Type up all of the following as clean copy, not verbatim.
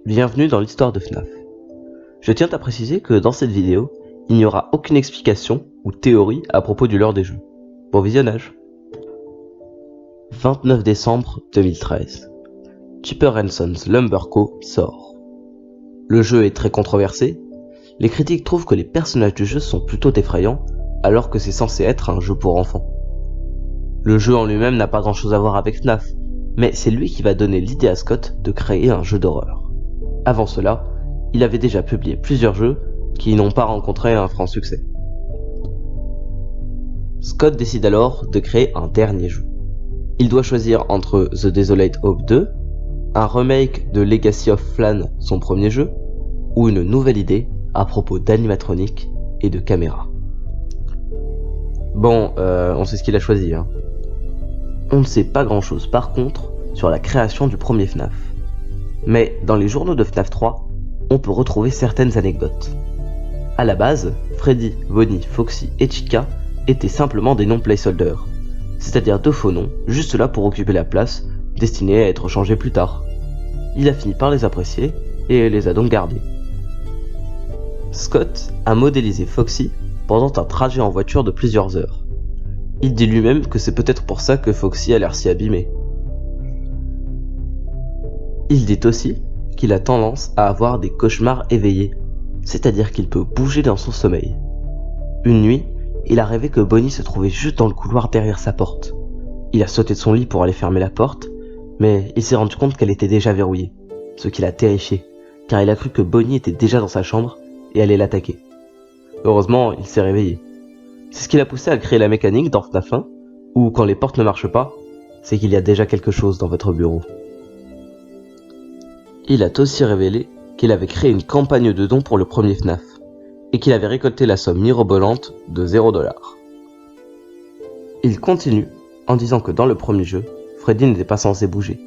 Bienvenue dans l'histoire de FNAF. Je tiens à préciser que dans cette vidéo, il n'y aura aucune explication ou théorie à propos du lore des jeux. Bon visionnage. 29 décembre 2013. Chipper & Sons Lumber Co. sort. Le jeu est très controversé. Les critiques trouvent que les personnages du jeu sont plutôt effrayants, alors que c'est censé être un jeu pour enfants. Le jeu en lui-même n'a pas grand chose à voir avec FNAF, mais c'est lui qui va donner l'idée à Scott de créer un jeu d'horreur. Avant cela, il avait déjà publié plusieurs jeux qui n'ont pas rencontré un franc succès. Scott décide alors de créer un dernier jeu. Il doit choisir entre The Desolate Hope 2, un remake de Legacy of Flan, son premier jeu, ou une nouvelle idée à propos d'animatronique et de caméra. Bon, on sait ce qu'il a choisi, hein. On ne sait pas grand chose par contre sur la création du premier FNAF. Mais dans les journaux de FNAF 3, on peut retrouver certaines anecdotes. À la base, Freddy, Bonnie, Foxy et Chica étaient simplement des noms placeholders, c'est-à-dire deux faux noms, juste là pour occuper la place, destinés à être changés plus tard. Il a fini par les apprécier et les a donc gardés. Scott a modélisé Foxy pendant un trajet en voiture de plusieurs heures. Il dit lui-même que c'est peut-être pour ça que Foxy a l'air si abîmé. Il dit aussi qu'il a tendance à avoir des cauchemars éveillés, c'est-à-dire qu'il peut bouger dans son sommeil. Une nuit, il a rêvé que Bonnie se trouvait juste dans le couloir derrière sa porte. Il a sauté de son lit pour aller fermer la porte, mais il s'est rendu compte qu'elle était déjà verrouillée, ce qui l'a terrifié, car il a cru que Bonnie était déjà dans sa chambre et allait l'attaquer. Heureusement, il s'est réveillé. C'est ce qui l'a poussé à créer la mécanique dans FNAF 1, où quand les portes ne marchent pas, c'est qu'il y a déjà quelque chose dans votre bureau. Il a aussi révélé qu'il avait créé une campagne de dons pour le premier FNAF, et qu'il avait récolté la somme mirobolante de $0. Il continue en disant que dans le premier jeu, Freddy n'était pas censé bouger.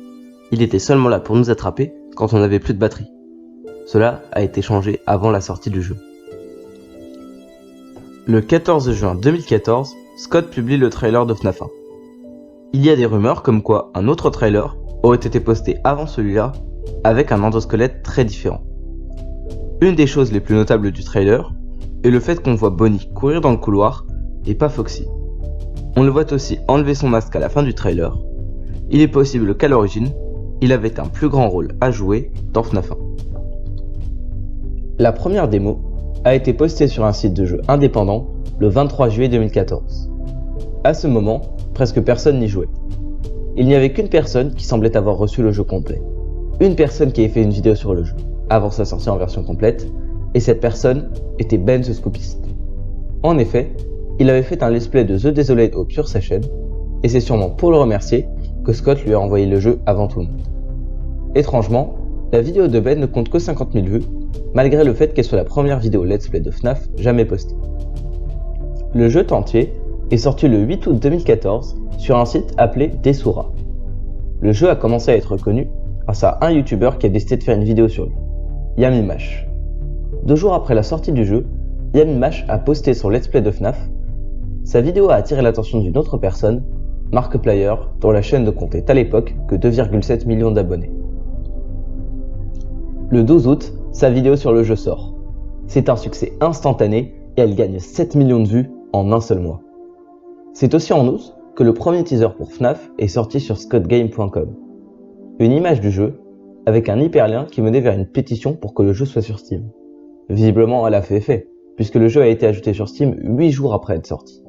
Il était seulement là pour nous attraper quand on n'avait plus de batterie. Cela a été changé avant la sortie du jeu. Le 14 juin 2014, Scott publie le trailer de FNAF 1. Il y a des rumeurs comme quoi un autre trailer aurait été posté avant celui-là, avec un endosquelette très différent. Une des choses les plus notables du trailer est le fait qu'on voit Bonnie courir dans le couloir et pas Foxy. On le voit aussi enlever son masque à la fin du trailer. Il est possible qu'à l'origine, il avait un plus grand rôle à jouer dans FNAF 1. La première démo a été postée sur un site de jeu indépendant le 23 juillet 2014. À ce moment, presque personne n'y jouait. Il n'y avait qu'une personne qui semblait avoir reçu le jeu complet. Une personne qui avait fait une vidéo sur le jeu, avant sa sortie en version complète, et cette personne était Ben the Scoopist. En effet, il avait fait un let's play de The Desolate Hope sur sa chaîne, et c'est sûrement pour le remercier que Scott lui a envoyé le jeu avant tout le monde. Étrangement, la vidéo de Ben ne compte que 50 000 vues, malgré le fait qu'elle soit la première vidéo let's play de FNAF jamais postée. Le jeu entier est sorti le 8 août 2014 sur un site appelé Desura. Le jeu a commencé à être connu grâce à un youtubeur qui a décidé de faire une vidéo sur lui, Yamimash. 2 jours après la sortie du jeu, Yamimash a posté son let's play de FNAF. Sa vidéo a attiré l'attention d'une autre personne, Markiplier, dont la chaîne ne comptait à l'époque que 2,7 millions d'abonnés. Le 12 août, sa vidéo sur le jeu sort. C'est un succès instantané et elle gagne 7 millions de vues en un seul mois. C'est aussi en août que le premier teaser pour FNAF est sorti sur scottgame.com. Une image du jeu avec un hyperlien qui menait vers une pétition pour que le jeu soit sur Steam. Visiblement, elle a fait effet, puisque le jeu a été ajouté sur Steam 8 jours après être sorti.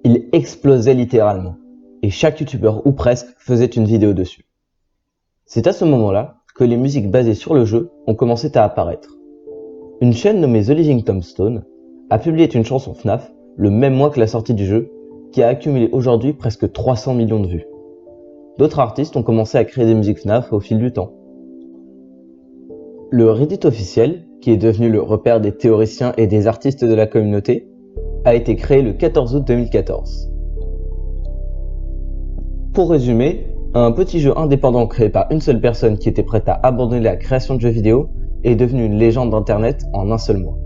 Il explosait littéralement, et chaque youtubeur ou presque faisait une vidéo dessus. C'est à ce moment-là que les musiques basées sur le jeu ont commencé à apparaître. Une chaîne nommée The Living Tombstone a publié une chanson FNAF le même mois que la sortie du jeu, qui a accumulé aujourd'hui presque 300 millions de vues. D'autres artistes ont commencé à créer des musiques FNAF au fil du temps. Le Reddit officiel, qui est devenu le repère des théoriciens et des artistes de la communauté, a été créé le 14 août 2014. Pour résumer, un petit jeu indépendant créé par une seule personne qui était prête à abandonner la création de jeux vidéo est devenu une légende d'internet en un seul mois.